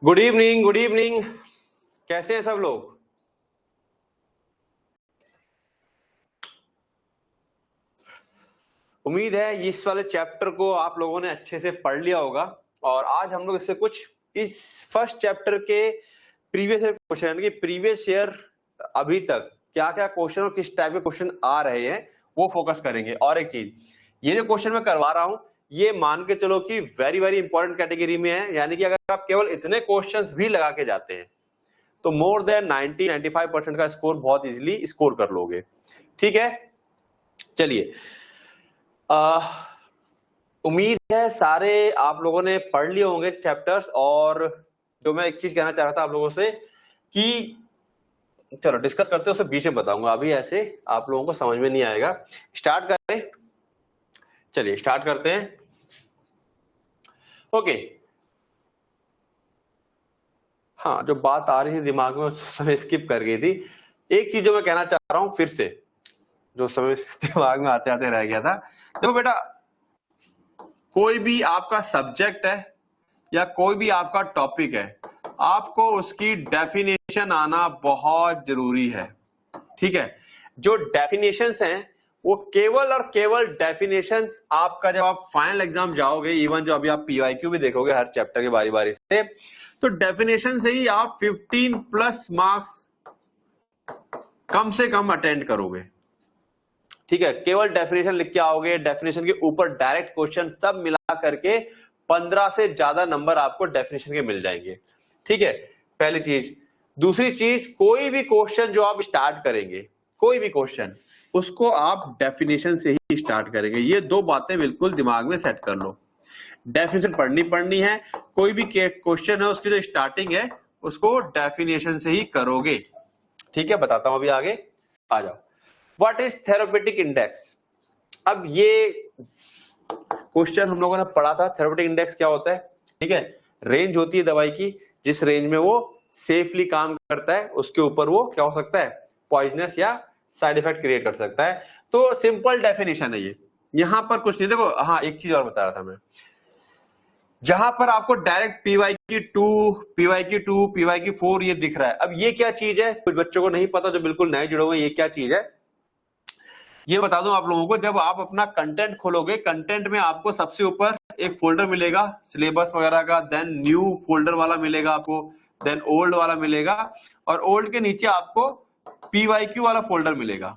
Good evening, good evening. कैसे हैं सब लोग? उम्मीद है इस वाले चैप्टर को आप लोगों ने अच्छे से पढ़ लिया होगा। और आज हम लोग इससे कुछ इस फर्स्ट चैप्टर के प्रीवियस ईयर क्वेश्चन, यानी कि प्रीवियस ईयर अभी तक क्या क्या क्वेश्चन और किस टाइप के क्वेश्चन आ रहे हैं वो फोकस करेंगे। और एक चीज, ये जो क्वेश्चन मैं करवा रहा हूं ये मान के चलो कि वेरी वेरी इंपॉर्टेंट कैटेगरी में है, यानी कि अगर आप केवल इतने क्वेश्चंस भी लगा के जाते हैं तो मोर देन 90-95% का स्कोर बहुत इजीली स्कोर कर लोगे। ठीक है, चलिए। उम्मीद है सारे आप लोगों ने पढ़ लिए होंगे चैप्टर्स। और जो मैं एक चीज कहना चाह रहा था आप लोगों से कि चलो डिस्कस करते हैं, उससे बीच में बताऊंगा, अभी ऐसे आप लोगों को समझ में नहीं आएगा। स्टार्ट करें, चलिए स्टार्ट करते हैं। ओके, हाँ, जो बात आ रही थी दिमाग में उस समय स्किप कर गई थी। एक चीज जो मैं कहना चाह रहा हूं फिर से, जो समय दिमाग में आते आते रह गया था। देखो बेटा, कोई भी आपका सब्जेक्ट है या कोई भी आपका टॉपिक है, आपको उसकी डेफिनेशन आना बहुत जरूरी है। ठीक है, जो डेफिनेशंस हैं वो केवल और केवल डेफिनेशंस आपका जब आप फाइनल एग्जाम जाओगे, इवन जो अभी आप पीवाईक्यू भी देखोगे हर चैप्टर के बारी बारी से, तो डेफिनेशन से ही आप 15 प्लस मार्क्स कम से कम अटेंड करोगे। ठीक है, केवल डेफिनेशन लिख के आओगे, डेफिनेशन के ऊपर डायरेक्ट क्वेश्चन सब मिला करके 15 से ज्यादा नंबर आपको डेफिनेशन के मिल जाएंगे। ठीक है, पहली चीज। दूसरी चीज, कोई भी क्वेश्चन जो आप स्टार्ट करेंगे, कोई भी क्वेश्चन, उसको आप डेफिनेशन से ही स्टार्ट करेंगे। ये दो बातें बिल्कुल दिमाग में सेट कर लो। डेफिनेशन पढ़नी है, कोई भी क्वेश्चन है उसकी जो स्टार्टिंग है उसको डेफिनेशन से ही करोगे। ठीक है, बताता हूं अभी आगे, आ जाओ। What is therapeutic index? अब ये क्वेश्चन हम लोगों ने पढ़ा था। थेरेपेटिक इंडेक्स क्या होता है? ठीक है, रेंज होती है दवाई की, जिस रेंज में वो सेफली काम करता है उसके ऊपर वो क्या हो सकता है, पॉइजनस या साइड इफेक्ट क्रिएट कर सकता है। तो सिंपल डेफिनेशन है ये, यहां पर कुछ नहीं। देखो, हाँ, एक चीज और बता रहा था मैं, जहां पर आपको डायरेक्ट PYQ2, PYQ2, PYQ4 ये दिख रहा है। अब ये क्या चीज है, कुछ बच्चों को नहीं पता जो बिल्कुल नए जुड़े हुए, ये क्या चीज है ये बता दूं आप लोगों को। जब आप अपना कंटेंट खोलोगे, कंटेंट में आपको सबसे ऊपर एक फोल्डर मिलेगा सिलेबस वगैरह का, देन न्यू फोल्डर वाला मिलेगा आपको, देन ओल्ड वाला मिलेगा, और ओल्ड के नीचे आपको PYQ वाला फोल्डर मिलेगा।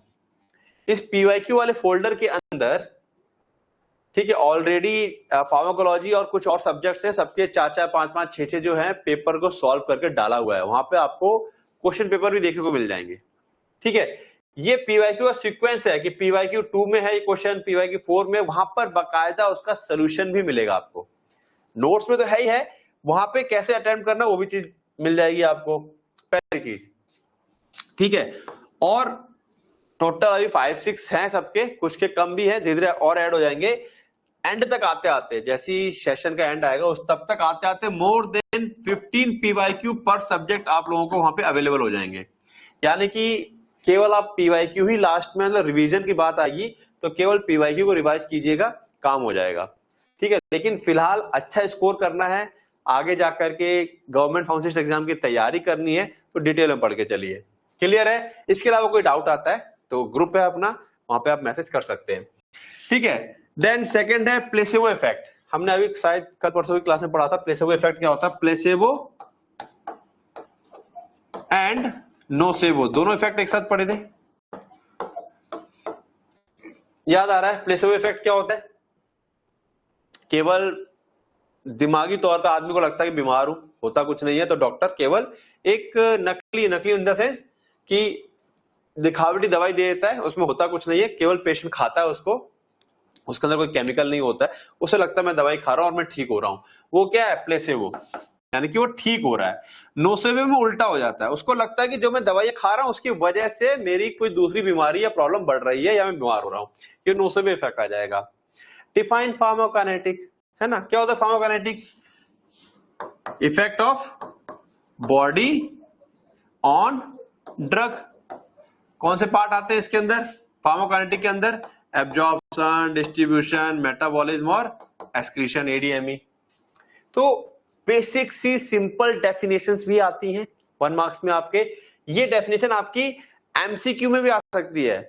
इस PYQ वाले फोल्डर के अंदर, ठीक है, ऑलरेडी फार्माकोलॉजी और कुछ और सब्जेक्ट्स हैं, सबके 4-4, 5-5, 6-6 जो है पेपर को सॉल्व करके डाला हुआ है। वहां पे आपको क्वेश्चन पेपर भी देखने को मिल जाएंगे। ठीक है, ये PYQ का सीक्वेंस है कि PYQ2 में है ये क्वेश्चन, PYQ4 में, वहां पर बाकायदा उसका सोल्यूशन भी मिलेगा आपको। नोट्स में तो है ही है, वहां पे कैसे अटेम्प्ट करना वो भी चीज मिल जाएगी आपको, पहली चीज। ठीक है, और टोटल अभी 5-6 हैं सबके, कुछ के कम भी है, धीरे धीरे और ऐड हो जाएंगे। एंड तक आते आते, जैसी सेशन का एंड आएगा उस तब तक आते आते मोर देन 15 PYQ पर सब्जेक्ट आप लोगों को वहां पे अवेलेबल हो जाएंगे। यानी कि केवल आप PYQ ही लास्ट में, मतलब रिवीजन की बात आएगी तो केवल PYQ को रिवाइज कीजिएगा, काम हो जाएगा। ठीक है, लेकिन फिलहाल अच्छा स्कोर करना है, आगे जाकर के गवर्नमेंट फाउंडेशन एग्जाम की तैयारी करनी है, तो डिटेल में पढ़ के चलिए। क्लियर है? इसके अलावा कोई डाउट आता है तो ग्रुप है अपना, वहां पे आप मैसेज कर सकते हैं। ठीक है, देन सेकंड है प्लेसेबो इफेक्ट। हमने अभी शायद कल परसों की क्लास में पढ़ा था प्लेसेबो इफेक्ट क्या होता है। प्लेसेबो एंड नोसेबो, दोनों इफेक्ट एक साथ पढ़े थे, याद आ रहा है? प्लेसेबो इफेक्ट क्या होता है? केवल दिमागी तौर पर आदमी को लगता है कि बीमार हूं, होता कुछ नहीं है, तो डॉक्टर केवल एक नकली इन द सेंस कि दिखावटी दवाई दे देता है, उसमें होता कुछ नहीं है, केवल पेशेंट खाता है उसको, उसके अंदर कोई केमिकल नहीं होता है, उसे लगता है मैं दवाई खा रहा हूं और मैं ठीक हो रहा हूं। वो क्या है? प्लेसेबो, यानी कि वो ठीक हो रहा है। नोसेबो में उल्टा हो जाता है, उसको लगता है कि जो मैं दवाई खा रहा हूं उसकी वजह से मेरी कोई दूसरी बीमारी या प्रॉब्लम बढ़ रही है या मैं बीमार हो रहा हूं, ये नोसेबो इफेक्ट आ जाएगा। डिफाइन फार्माकोकाइनेटिक है ना, क्या होता है pharmacokinetic? Effect of body on drug. कौन से पार्ट आते हैं इसके अंदर फार्माकोकाइनेटिक के अंदर? एब्जॉर्प्शन, डिस्ट्रीब्यूशन, मेटाबॉलिज्म और एक्सक्रीशन, ADME। तो बेसिक सी सिंपल डेफिनेशंस भी आती हैं 1 मार्क्स में आपके। ये डेफिनेशन आपकी एमसीक्यू में भी आ सकती है।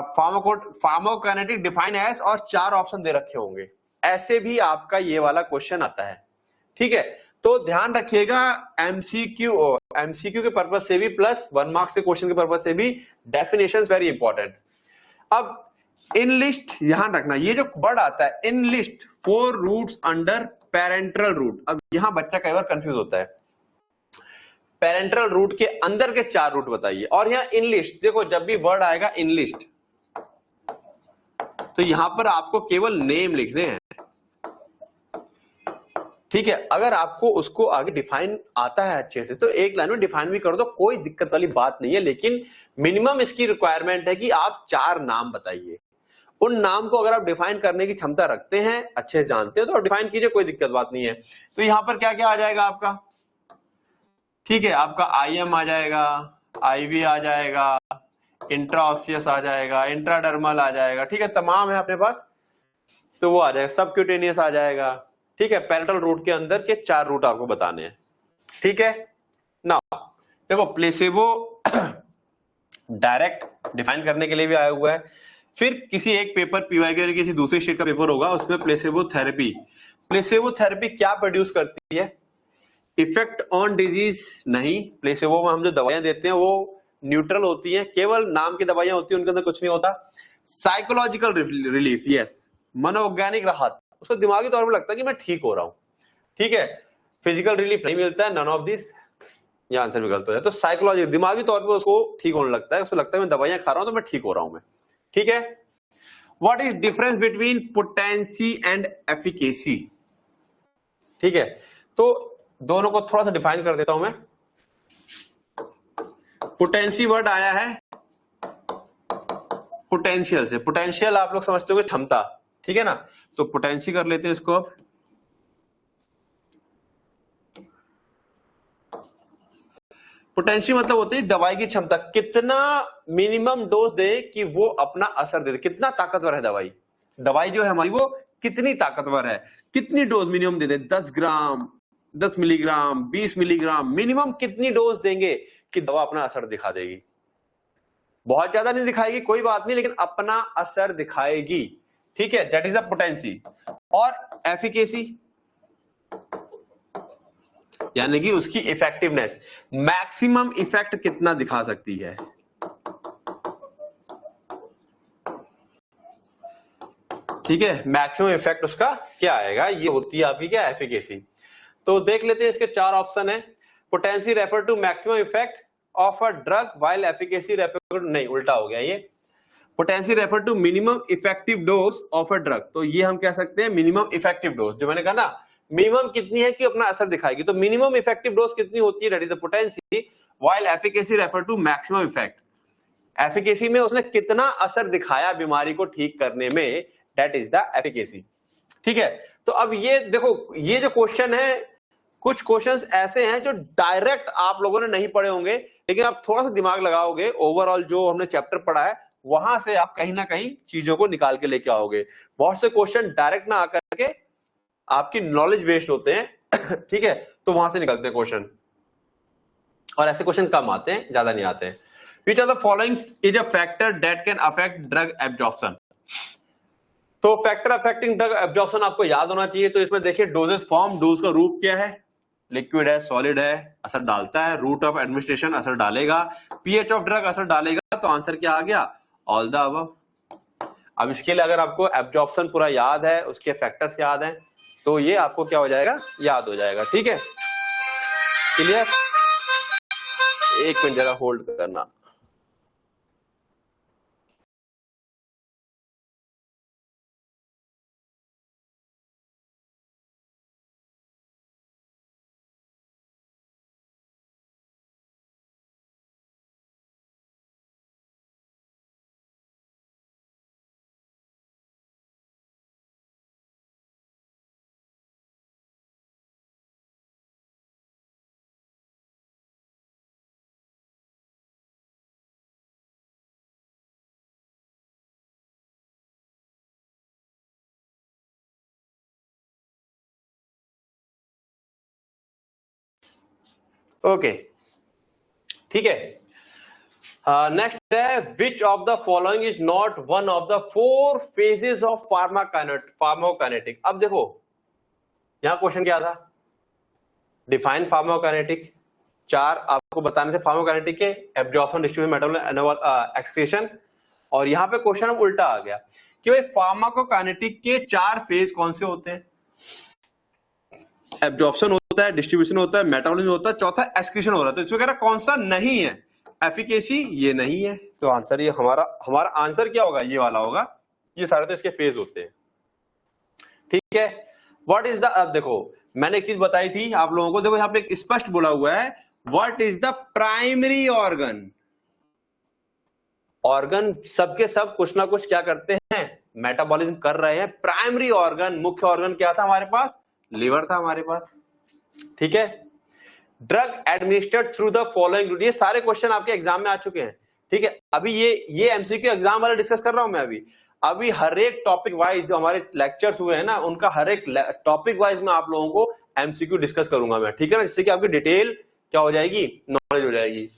फार्माकोकाइनेटिक डिफाइन एज और 4 ऑप्शन दे रखे होंगे, ऐसे भी आपका ये वाला क्वेश्चन आता है। ठीक है, तो ध्यान रखिएगा एमसीक्यू के पर्पज से भी प्लस 1 मार्क्स के क्वेश्चन के पर्पज से भी डेफिनेशंस वेरी इंपॉर्टेंट। अब इन लिस्ट ध्यान रखना, ये जो वर्ड आता है in list 4 roots under parental root. अब यहां बच्चा कई बार कंफ्यूज होता है, पेरेंटल रूट के अंदर के 4 रूट बताइए। और यहां इन लिस्ट देखो, जब भी वर्ड आएगा इन लिस्ट तो यहां पर आपको केवल नेम लिखने हैं। ठीक है, अगर आपको उसको आगे डिफाइन आता है अच्छे से तो एक लाइन में डिफाइन भी कर दो, कोई दिक्कत वाली बात नहीं है। लेकिन मिनिमम इसकी रिक्वायरमेंट है कि आप 4 नाम बताइए। उन नाम को अगर आप डिफाइन करने की क्षमता रखते हैं, अच्छे से जानते हो, तो डिफाइन कीजिए, कोई दिक्कत बात नहीं है। तो यहां पर क्या क्या आ जाएगा आपका, ठीक है, आपका आईएम आ जाएगा, आईवी आ जाएगा, इंट्राऑसियस आ जाएगा, इंट्राडर्मल आ जाएगा। ठीक है, तमाम है अपने पास, तो वो आ जाएगा, सबक्यूटेनियस आ जाएगा। ठीक है, पेरेंटल रूट के अंदर के 4 रूट आपको बताने हैं। ठीक है ना, देखो प्लेसेबो डायरेक्ट डिफाइन करने के लिए भी आया हुआ है। फिर किसी एक पेपर पीवाई के किसी दूसरी शीट का पेपर होगा, उसमें प्लेसेबो थेरेपी क्या प्रोड्यूस करती है, इफेक्ट ऑन डिजीज नहीं। प्लेसेबो में हम जो दवाइयां देते हैं वो न्यूट्रल होती हैं, केवल नाम की दवाइयां होती हैं, उनके अंदर कुछ नहीं होता। साइकोलॉजिकल रिलीफ, यस, मनोवैज्ञानिक राहत, उसको दिमागी तौर पर लगता है कि मैं ठीक हो रहा हूं। ठीक है, फिजिकल रिलीफ नहीं मिलता है, नन ऑफ दिस, ये आंसर भी गलत हो जाए। तो साइकोलॉजी दिमागी तौर पे उसको ठीक होने लगता है, उसको लगता है मैं दवाइयां खा रहा हूं तो मैं ठीक हो रहा हूं मैं। ठीक है, what is difference between potency and efficacy. ठीक है, तो दोनों को थोड़ा सा डिफाइन कर देता हूं मैं। पोटेंसी वर्ड आया है पोटेंशियल से, पोटेंशियल आप लोग समझते हो क्षमता, ठीक है ना, तो पोटेंसी कर लेते हैं इसको। अब पोटेंशियल मतलब होती है दवाई की क्षमता, कितना मिनिमम डोज दे कि वो अपना असर दे दे, कितना ताकतवर है दवाई, दवाई जो है हमारी वो कितनी ताकतवर है, कितनी डोज मिनिमम दे दे, 10 ग्राम, 10 मिलीग्राम, 20 मिलीग्राम, मिनिमम कितनी डोज देंगे कि दवा अपना असर दिखा देगी। बहुत ज्यादा नहीं दिखाएगी कोई बात नहीं, लेकिन अपना असर दिखाएगी। ठीक है, दैट इज द पोटेंसी। और एफिकेसी यानी कि उसकी इफेक्टिवनेस, मैक्सिमम इफेक्ट कितना दिखा सकती है। ठीक है, मैक्सिमम इफेक्ट उसका क्या आएगा, ये होती है आपकी क्या, एफिकेसी। तो देख लेते हैं, इसके 4 ऑप्शन है। Potency refer to maximum effect of a drug while efficacy refer to, नहीं उल्टा हो गया ये, potency refer to minimum effective dose of a drug. तो ये हम कह सकते हैं मिनिमम इफेक्टिव डोज, जो मैंने कहा ना मिनिमम कितनी है कि अपना असर दिखाएगी, तो मिनिमम इफेक्टिव डोज कितनी होती है, that is the potency, while efficacy refer to maximum effect, efficacy में उसने कितना असर दिखाया बीमारी को ठीक करने में, दैट इज द एफिकेसी। ठीक है, तो अब ये देखो, ये जो क्वेश्चन है, कुछ क्वेश्चंस ऐसे हैं जो डायरेक्ट आप लोगों ने नहीं पढ़े होंगे, लेकिन आप थोड़ा सा दिमाग लगाओगे, ओवरऑल जो हमने चैप्टर पढ़ा है वहां से आप कहीं ना कहीं चीजों को निकाल के लेके आओगे। बहुत से क्वेश्चन डायरेक्ट ना आकर के आपकी नॉलेज बेस्ड होते हैं ठीक है, तो वहां से निकलते हैं क्वेश्चन, और ऐसे क्वेश्चन कम आते हैं, ज्यादा नहीं आते हैं। Which are the following is a factor that can affect drug absorption. तो फैक्टर अफेक्टिंग ड्रग एब्जॉर्प्शन आपको याद होना चाहिए। तो इसमें देखिए डोजेस फॉर्म, डोज का रूप क्या है, लिक्विड है, सॉलिड है, असर डालता है, रूट ऑफ एडमिनिस्ट्रेशन असर डालेगा, पीएच ऑफ ड्रग असर डालेगा, तो आंसर क्या आ गया, ऑल द अबव। अब इसके लिए अगर आपको एब्जॉर्प्शन पूरा याद है, उसके फैक्टर्स याद हैं, तो ये आपको क्या हो जाएगा, याद हो जाएगा। ठीक है, क्लियर, एक मिनट जरा होल्ड करना। ओके, ठीक है। नेक्स्ट है which of the following is not one of the 4 phases of pharmacokinetic. अब देखो यहां क्वेश्चन क्या था, डिफाइन फार्माकोकाइनेटिक, 4 आपको बताने थे फार्माकोकाइनेटिक के, एब्जॉर्प्शन, डिस्ट्रीब्यूशन, मेटाबॉलिज्म, एक्सक्रीशन। और यहां पे क्वेश्चन अब उल्टा आ गया कि भाई फार्माकोकाइनेटिक के 4 फेज कौन से होते हैं, एब्जॉर्प्शन होता है, डिस्ट्रीब्यूशन होता है, मेटाबॉलिज्म होता है, चौथा एक्सक्रीशन हो रहा है। तो इसमें कह रहा कौन सा नहीं है, एफिकेसी ये नहीं है, तो आंसर ये हमारा आंसर क्या होगा, ये वाला होगा। ये सारे तो इसके फेज होते हैं, ठीक है। व्हाट इज द, अब देखो मैंने एक चीज बताई थी आप लोगों को, देखो यहाँ पे स्पष्ट बोला हुआ है what is the primary organ. Organ सबके सब कुछ ना कुछ क्या करते हैं, मेटाबॉलिज्म कर रहे हैं। प्राइमरी ऑर्गन, मुख्य ऑर्गन क्या था हमारे पास, लिवर था हमारे पास, ठीक है। Drug administered through the following route, ये सारे क्वेश्चन आपके एग्जाम में आ चुके हैं, ठीक है। अभी ये एमसीक्यू एग्जाम वाला डिस्कस कर रहा हूं मैं अभी हर एक टॉपिक वाइज जो हमारे लेक्चर्स हुए हैं ना, उनका हर एक टॉपिक वाइज में आप लोगों को एमसीक्यू डिस्कस करूंगा मैं, ठीक है ना, जिससे कि आपकी डिटेल क्या हो जाएगी, नॉलेज हो जाएगी।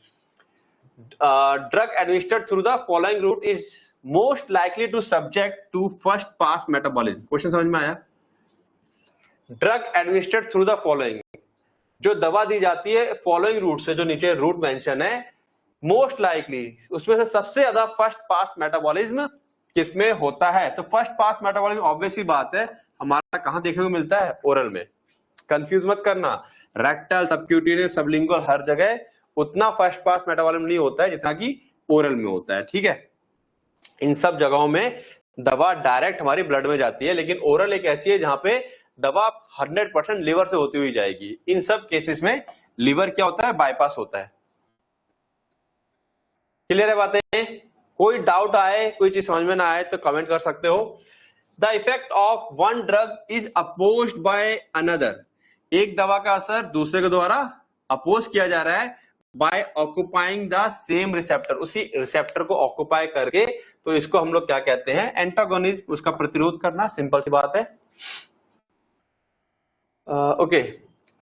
Drug administered through the following route is most likely to subject to first pass metabolism. Question समझ में आया, drug administered through the following, जो दवा दी जाती है फॉलोइंग रूट से, जो नीचे रूट मेंशन है, मोस्ट लाइकली उसमें से सबसे ज्यादा फर्स्ट पास मेटाबॉलिज्म किसमें होता है। तो फर्स्ट पास मेटाबॉलिज्म ऑब्वियस ही बात है हमारा कहां देखने को मिलता है, ओरल में। कंफ्यूज मत करना, रेक्टल, सबक्यूटेनियस, सबलिंगुअल, हर जगह उतना फर्स्ट पास मेटाबॉलिज्म नहीं होता है जितना कि ओरल में होता है, ठीक है। इन सब जगहों में दवा डायरेक्ट हमारी ब्लड में जाती है, लेकिन ओरल एक ऐसी है जहां पे दवा 100% लिवर से होती हुई जाएगी। इन सब केसेस में लिवर क्या होता है, बाईपास होता है। क्लियर है बातें, कोई डाउट आए, कोई चीज समझ में ना आए तो कमेंट कर सकते हो। The effect of one drug is opposed by another, एक दवा का असर दूसरे के द्वारा अपोज किया जा रहा है by occupying the same receptor, उसी रिसेप्टर को ऑक्युपाई करके, तो इसको हम लोग क्या कहते हैं, एंटागोनिज्म, उसका प्रतिरोध करना, सिंपल सी बात है। Okay,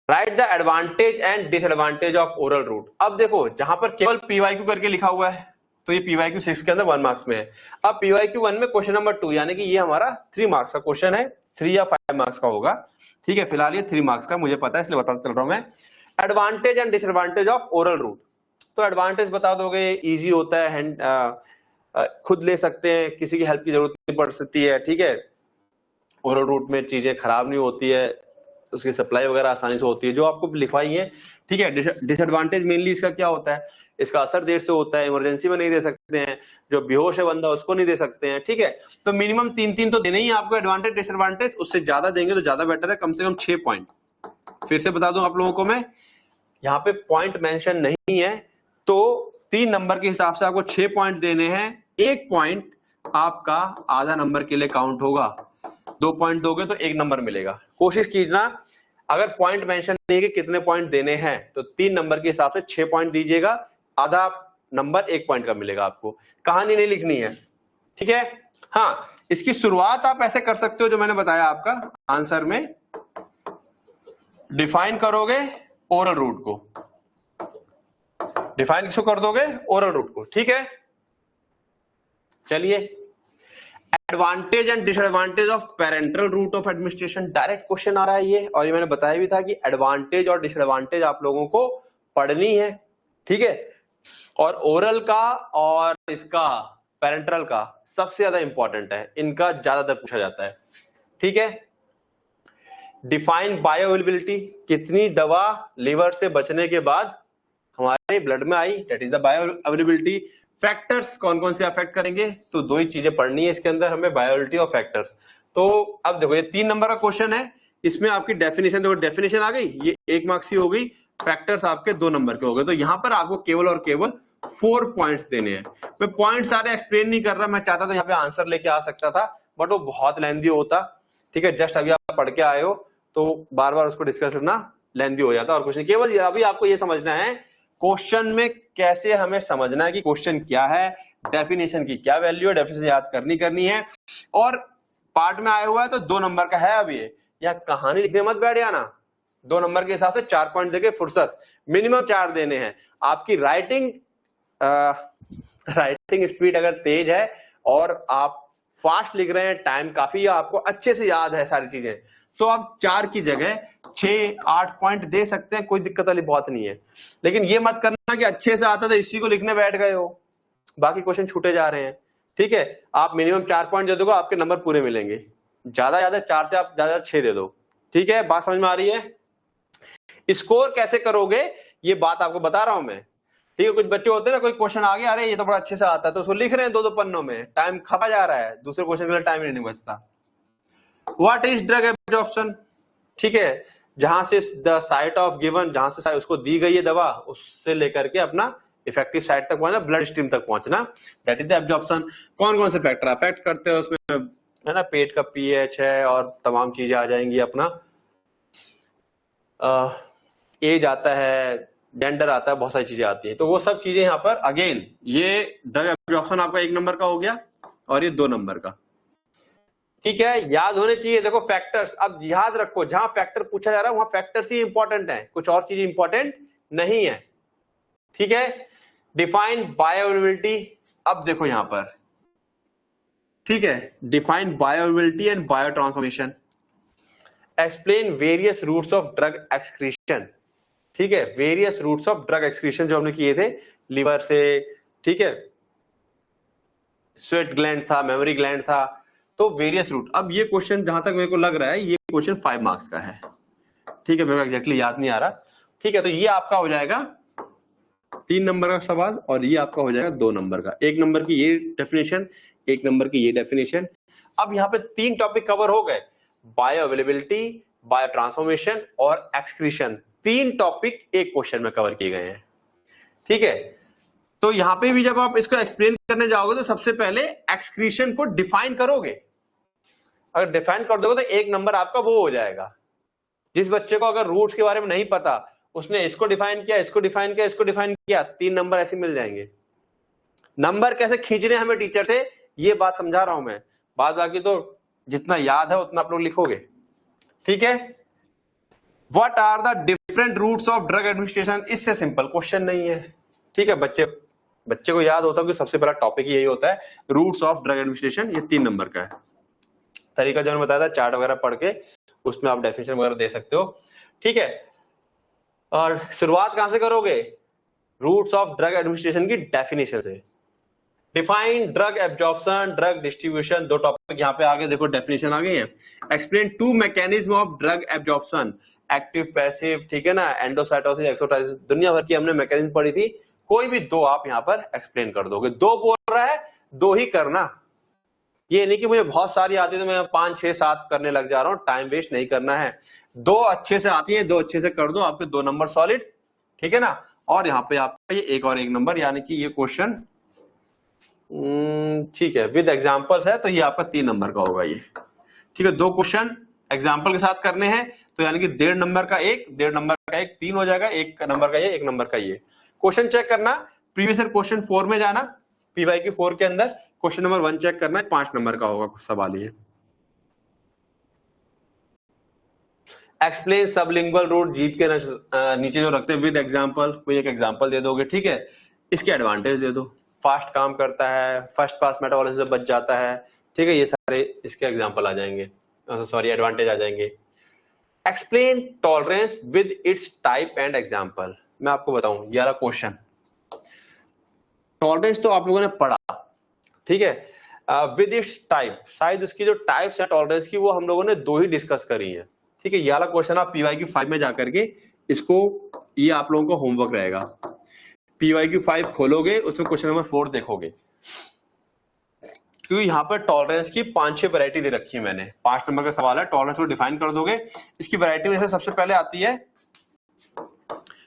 right the advantage and disadvantage of oral route. अब देखो जहां पर केवल पीवाईक्यू करके लिखा हुआ है, तो ये पीवाईक्यू 6 के अंदर 1 मार्क्स में है। अब पीवाईक्यू 1 में क्वेश्चन नंबर 2, यानी कि ये हमारा 3 मार्क्स का क्वेश्चन है, 3 या 5 मार्क्स का होगा, ठीक है। फिलहाल ये 3 मार्क्स का मुझे पता है, इसलिए बताता चल रहा हूं मैं। Advantage and disadvantage of oral route, तो एडवांटेज बता दोगे, इजी होता है, खुद ले सकते हैं, किसी की हेल्प की जरूरत नहीं पड़ सकती है, ठीक है। ओरल रूट में चीजें खराब नहीं होती है, उसकी सप्लाई वगैरह आसानी से होती है, जो आपको लिखवाई है, ठीक है। डिसएडवांटेज मेनली इसका क्या होता है, इसका असर देर से होता है, इमरजेंसी में नहीं दे सकते हैं, जो बेहोश है बंदा उसको नहीं दे सकते हैं, ठीक है। तो मिनिमम 3 तो देने ही आपको एडवांटेज डिसएडवांटेज, उससे ज्यादा देंगे तो ज्यादा बेटर है, कम से कम 6 पॉइंट। फिर से बता दूं आप लोगों को मैं, यहाँ पे पॉइंट मेंशन नहीं है, तो 3 नंबर के हिसाब से आपको 6 पॉइंट देने हैं, 1 पॉइंट आपका आधा नंबर के लिए काउंट होगा, 2 पॉइंट दोगे तो 1 नंबर मिलेगा। कोशिश कीजिए, अगर पॉइंट मेंशन नहीं कि कितने पॉइंट देने हैं, तो 3 नंबर के हिसाब से 6 पॉइंट दीजिएगा, आधा नंबर 1 पॉइंट का मिलेगा आपको। कहानी नहीं लिखनी है, ठीक है। हाँ, इसकी शुरुआत आप ऐसे कर सकते हो जो मैंने बताया आपका आंसर में, डिफाइन करोगे ओरल रूट को, डिफाइन किसको कर दोगे, ओरल रूट को, ठीक है। चलिए, advantage and disadvantage of parental route of administration, direct question आ रहा है ये, और ये मैंने बताया भी था कि एडवांटेज और डिसएडवांटेज आप लोगों को पढ़नी है, ठीक है। और ओरल का और इसका पेरेंटल का सबसे ज्यादा इंपॉर्टेंट है, इनका ज्यादातर पूछा जाता है, ठीक है। डिफाइन बायोअवेलेबिलिटी, कितनी दवा लिवर से बचने के बाद हमारे ब्लड में आई, that is the bioavailability. Factors कौन कौन से अफेक्ट करेंगे, तो 2 ही चीजें पढ़नी है इसके अंदर हमें, बायोअवेलेबिलिटी और फैक्टर्स। तो अब देखो ये 3 नंबर का क्वेश्चन है, इसमें आपकी डेफिनेशन, देखो डेफिनेशन आ गई, ये 1 मार्क्स की हो गई, फैक्टर्स आपके 2 नंबर के हो गए। तो यहां पर आपको केवल और केवल 4 पॉइंट्स देने हैं। मैं पॉइंट सारे एक्सप्लेन नहीं कर रहा, मैं चाहता था यहाँ पे आंसर लेके आ सकता था, बट वो बहुत लेंदी होता, ठीक है। जस्ट अभी आप पढ़ के आए हो तो बार बार उसको डिस्कस करना लेंदी हो जाता, और कुछ नहीं। केवल अभी आपको ये समझना है क्वेश्चन में कैसे हमें समझना है कि क्वेश्चन क्या है, डेफिनेशन की क्या वैल्यू है, डेफिनेशन याद करनी है। और पार्ट में आया हुआ है तो 2 नंबर का है। अब ये यहाँ कहानी लिखने मत बैठ जाना, 2 नंबर के हिसाब से 4 पॉइंट देके फुर्सत, मिनिमम 4 देने हैं। आपकी राइटिंग स्पीड अगर तेज है और आप फास्ट लिख रहे हैं, टाइम काफी है, आपको अच्छे से याद है सारी चीजें, तो आप 4 की जगह 6-8 पॉइंट दे सकते हैं, कोई दिक्कत वाली बात नहीं है। लेकिन ये मत करना कि अच्छे से आता था इसी को लिखने बैठ गए हो, बाकी क्वेश्चन छूटे जा रहे हैं। ठीक है, आप मिनिमम 4 पॉइंट दे दोगे, आपके नंबर पूरे मिलेंगे। ज्यादा 4 से आप ज्यादा 6 दे दो। ठीक है, बात समझ में आ रही है? स्कोर कैसे करोगे ये बात आपको बता रहा हूं मैं। ठीक है, कुछ बच्चे होते हैं ना, कोई क्वेश्चन आ गया, अरे ये तो बड़ा अच्छे से आता है, तो उसको लिख रहे हैं 2-2 पन्नों में, टाइम खपा जा रहा है, दूसरे क्वेश्चन के लिए टाइम नहीं बचता। What is drug absorption? ठीक है, जहां से द साइट ऑफ गिवन, जहां से उसको दी गई है दवा, उससे लेकर के अपना इफेक्टिव साइट तक पहुंचना, ब्लड स्ट्रीम तक पहुंचना, दैट इज द एब्जॉर्प्शन। कौन कौन से फैक्टर अफेक्ट करते हैं उसमें, है ना, पेट का पीएच है और तमाम चीजें आ जाएंगी, अपना एज आता है, जेंडर आता है, बहुत सारी चीजें आती हैं, तो वो सब चीजें यहाँ पर अगेन, ये ड्रग एब्जॉर्प्शन आपका 1 नंबर का हो गया और ये 2 नंबर का। ठीक है, याद होने चाहिए। देखो फैक्टर्स, अब याद रखो, जहां फैक्टर पूछा जा रहा है वहां फैक्टर्स ही इंपॉर्टेंट है, कुछ और चीजें इंपॉर्टेंट नहीं है। ठीक है, डिफाइन बायोअवेलेबिलिटी, अब देखो यहां पर, ठीक है, define bioavailability and bio transformation, explain various routes of drug excretion. ठीक है, various routes of drug excretion जो हमने किए थे लिवर से, ठीक है, स्वेट ग्लैंड था, मेमोरी ग्लैंड था, तो वेरियस रूट। अब ये क्वेश्चन जहां तक मेरे को लग रहा है ये क्वेश्चन 5 मार्क्स का है। ठीक है, मेरे को एग्जैक्टली याद नहीं आ रहा। ठीक है, तो ये आपका हो जाएगा 3 नंबर का सवाल और ये आपका हो जाएगा 2 नंबर का। 1 नंबर की ये डेफिनेशन, 1 नंबर की ये डेफिनेशन। अब यहाँ पे 3 टॉपिक कवर हो गए, बायो अवेलेबिलिटी, बायो ट्रांसफॉर्मेशन और एक्सक्रीशन। 3 टॉपिक एक क्वेश्चन में कवर किए गए हैं। ठीक है, तो यहां पे भी जब आप इसको एक्सप्लेन करने जाओगे तो सबसे पहले एक्सक्रीशन को डिफाइन करोगे। अगर डिफाइन कर दोगे तो 1 नंबर आपका वो हो जाएगा। जिस बच्चे को अगर रूट्स के बारे में नहीं पता, उसने इसको डिफाइन किया, इसको डिफाइन किया, इसको डिफाइन किया, 3 नंबर ऐसे मिल जाएंगे। नंबर कैसे खींचने हमें टीचर से, ये बात समझा रहा हूं मैं, बाद बाकी तो जितना याद है उतना आप लोग लिखोगे। ठीक है, what are the different routes of drug administration, इससे सिंपल क्वेश्चन नहीं है। ठीक है, बच्चे को याद होता है कि सबसे पहला टॉपिक यही होता है, रूट्स ऑफ ड्रग एडमिनिस्ट्रेशन, ये 3 नंबर का है। तरीका जो मैंने बताया था, चार्ट वगैरह पढ़ के उसमें आप डेफिनेशन वगैरह दे सकते हो। ठीक है, और शुरुआत कहां से करोगे, रूट्स ऑफ ड्रग एडमिनिस्ट्रेशन की डेफिनेशन से। Define drug absorption, drug distribution, 2 topic यहाँ पे आगे देखो डेफिनेशन आ गई है। Explain 2 mechanism of drug absorption, active passive, ठीक है ना, एंडोसाइटोसिस, एक्सोसाइटोसिस, दुनिया भर की हमने मैकेनिज्म पढ़ी थी, कोई भी 2 आप यहाँ पर एक्सप्लेन कर दोगे। 2 बोल रहा है, 2 ही करना, ये नहीं कि मुझे बहुत सारी आती है तो मैं 5, 6, 7 करने लग जा रहा हूं, टाइम वेस्ट नहीं करना है। 2 अच्छे से आती है, 2 अच्छे से कर दो, आपके 2 नंबर सॉलिड। ठीक है ना, और यहाँ पे आपका ये 1 और 1 नंबर, यानी कि ये क्वेश्चन ठीक है विद एग्जांपल्स है, तो ये आपका 3 नंबर का होगा ये। ठीक है, 2 क्वेश्चन एग्जाम्पल के साथ करने हैं, तो यानी कि 1.5 नंबर का 1, 1.5 नंबर का 1, 3 हो जाएगा, 1 नंबर का ये, 1 नंबर का ये। क्वेश्चन चेक करना, प्रीवियस ईयर क्वेश्चन 4 में जाना, PYQ 4 के अंदर क्वेश्चन नंबर 1 चेक करना है, 5 नंबर का होगा सवाल ये। एक्सप्लेन सबलिंगुअल रूट, जीभ के नीचे जो रखते हैं, विद एग्जांपल, कोई एक एग्जांपल दे दोगे। ठीक है, इसके एडवांटेज दे दो, फास्ट काम करता है, फर्स्ट पास मेटाबॉलिज्म से बच जाता है। ठीक है, ये सारे इसके एग्जांपल आ जाएंगे, सॉरी एडवांटेज आ जाएंगे। Explain tolerance with its type and example. मैं आपको बताऊं, ये वाला क्वेश्चन, टॉलरेंस तो आप लोगों ने पढ़ा, ठीक है, विद इट्स टाइप, शायद उसकी जो टाइप्स है टॉलरेंस की वो हम लोगों ने 2 ही डिस्कस करी है। ठीक है, ये वाला क्वेश्चन आप PYQ 5 में जाकर के इसको, ये आप लोगों का होमवर्क रहेगा। PYQ 5 खोलोगे, उसमें क्वेश्चन नंबर 4 देखोगे, क्योंकि यहाँ पर टॉलरेंस की 5-6 वैरायटी दे रखी है मैंने। 5 नंबर का सवाल है, टॉलरेंस को डिफाइन कर दोगे। इसकी वैरायटी में से सबसे पहले आती है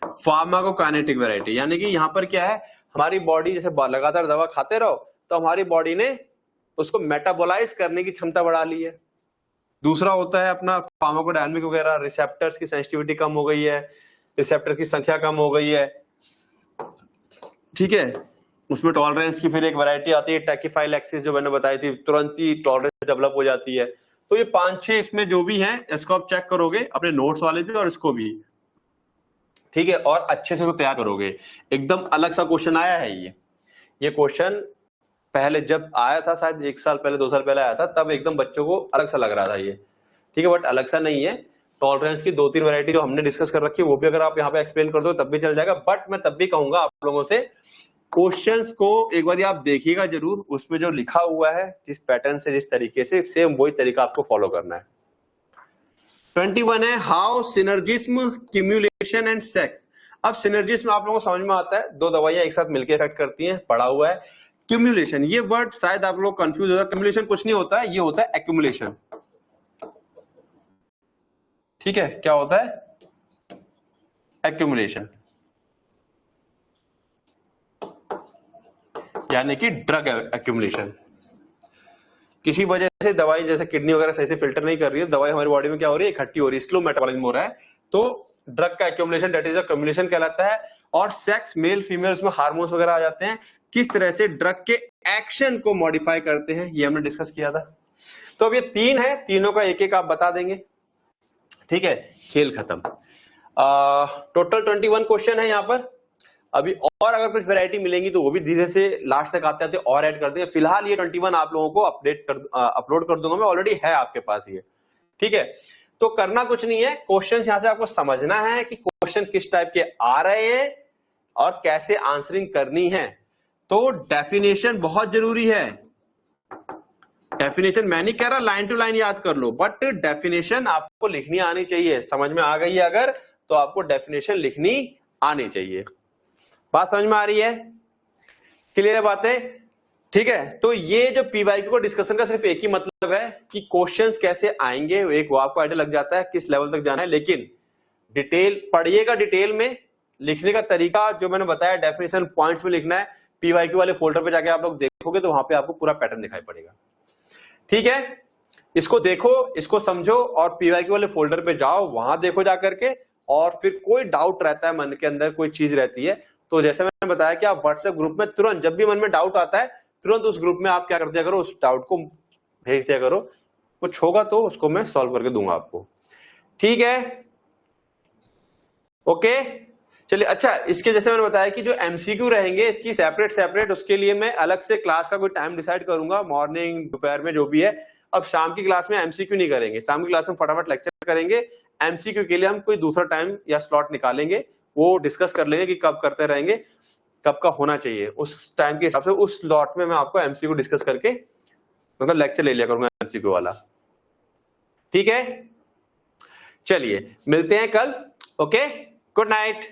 फार्माकोकाइनेटिक वैरायटी, यानी कि यहाँ पर क्या है, हमारी बॉडी जैसे लगातार दवा खाते रहो तो हमारी बॉडी ने उसको मेटाबोलाइज करने की क्षमता बढ़ा ली है। दूसरा होता है अपना फार्माकोडायनामिक वगैरह, रिसेप्टर्स की सेंसिटिविटी कम हो गई है, रिसेप्टर की संख्या कम हो गई है। ठीक है, उसमें टॉलरेंस की फिर एक वैरायटी आती है, टैकीफाइलैक्सिस, जो मैंने बताई थी, तुरंत ही टॉलरेंस डेवलप हो जाती है। तो ये 5-6 इसमें जो भी हैं इसको आप चेक करोगे अपने नोट्स वाले भी और इसको भी, ठीक है, और अच्छे से तैयार करोगे। एकदम अलग सा क्वेश्चन आया है ये क्वेश्चन पहले जब आया था शायद 1 साल पहले 2 साल पहले आया था, तब एकदम बच्चों को अलग सा लग रहा था ये, ठीक है, बट अलग सा नहीं है। टॉलरेंस की 2-3 वैरायटी जो हमने डिस्कस कर रखी है वो भी अगर आप यहाँ पे एक्सप्लेन कर दो तब भी चल जाएगा, बट मैं तब भी कहूंगा आप लोगों से क्वेश्चंस को एक बार आप देखिएगा जरूर, उसमें जो लिखा हुआ है जिस पैटर्न से जिस तरीके से, सेम वही तरीका आपको फॉलो करना है। 21 है how synergism, cumulation and sex. अब सिनर्जिज्म आप लोगों को समझ में आता है, 2 दवाइयां एक साथ मिलकर इफेक्ट करती हैं, पढ़ा हुआ है। क्यूमुलेशन, ये वर्ड शायद आप लोग कंफ्यूज हो जाए, क्यूमुलेशन कुछ नहीं होता है, ये होता है एक्यूमुलेशन, ठीक है, क्या होता है एक्यूमुलेशन, यानी कि ड्रग एक्यूमुलेशन। किसी वजह से दवाई जैसे किडनी वगैरह सही से फिल्टर नहीं कर रही है, दवाई हमारी बॉडी में क्या हो रही है, इकट्ठी हो रही है, स्लो मेटाबॉलिज्म हो रहा है, तो ड्रग का accumulation that is a cumulation कहलाता है। और सेक्स मेल फीमेल उसमें हार्मोन्स वगैरह आ जाते हैं, किस तरह से ड्रग के एक्शन को मॉडिफाई करते हैं ये हमने डिस्कस किया था। तो अब ये 3 है, तीनों का एक एक आप बता देंगे, ठीक है, खेल खत्म। टोटल 21 क्वेश्चन है यहाँ पर। अभी और अगर कुछ वैरायटी मिलेंगी तो वो भी धीरे से लास्ट तक आते आते और ऐड कर देंगे। फिलहाल ये 21 आप लोगों को अपलोड कर दूंगा मैं, ऑलरेडी है आपके पास ये, ठीक है। तो करना कुछ नहीं है, क्वेश्चंस यहां से आपको समझना है कि क्वेश्चन किस टाइप के आ रहे हैं और कैसे आंसरिंग करनी है। तो डेफिनेशन बहुत जरूरी है। डेफिनेशन मैं नहीं कह रहा लाइन टू लाइन याद कर लो, बट डेफिनेशन आपको लिखनी आनी चाहिए। समझ में आ गई है अगर, तो आपको डेफिनेशन लिखनी आनी चाहिए। बात समझ में आ रही है, क्लियर है बातें, ठीक है। तो ये जो पीवाईक्यू को डिस्कशन का सिर्फ एक ही मतलब है कि क्वेश्चंस कैसे आएंगे, एक वो आपको आइडिया लग जाता है किस लेवल तक जाना है, लेकिन डिटेल पढ़िएगा, डिटेल में लिखने का तरीका जो मैंने बताया डेफिनेशन पॉइंट्स में लिखना है। पीवाईक्यू वाले फोल्डर पे जाके आप लोग देखोगे तो वहां पे आपको पूरा पैटर्न दिखाई पड़ेगा, ठीक है। इसको देखो, इसको समझो और पीवाईक्यू वाले फोल्डर पे जाओ, वहां देखो जाकर के, और फिर कोई डाउट रहता है मन के अंदर, कोई चीज रहती है, तो जैसे मैंने बताया कि आप व्हाट्सएप ग्रुप में तुरंत जब भी मन में डाउट आता है तुरंत उस ग्रुप में आप क्या कर दिया करो, उस डाउट को भेज दिया करो, कुछ होगा तो उसको मैं सॉल्व करके दूंगा आपको, ठीक है, ओके। चलिए, अच्छा, इसके जैसे मैंने बताया कि जो एमसीक्यू रहेंगे इसकी सेपरेट उसके लिए मैं अलग से क्लास का कोई टाइम डिसाइड करूंगा, मॉर्निंग दोपहर में जो भी है। अब शाम की क्लास में एमसीक्यू नहीं करेंगे, शाम की क्लास में फटाफट लेक्चर करेंगे। एमसीक्यू के लिए हम कोई दूसरा टाइम या स्लॉट निकालेंगे, वो डिस्कस कर लेंगे कि कब करते रहेंगे, कब का होना चाहिए, उस टाइम के हिसाब से उस स्लॉट में मैं आपको एमसीक्यू डिस्कस करके मतलब लेक्चर ले लिया करूंगा एमसीक्यू वाला, ठीक है। चलिए मिलते हैं कल, ओके, गुड नाइट।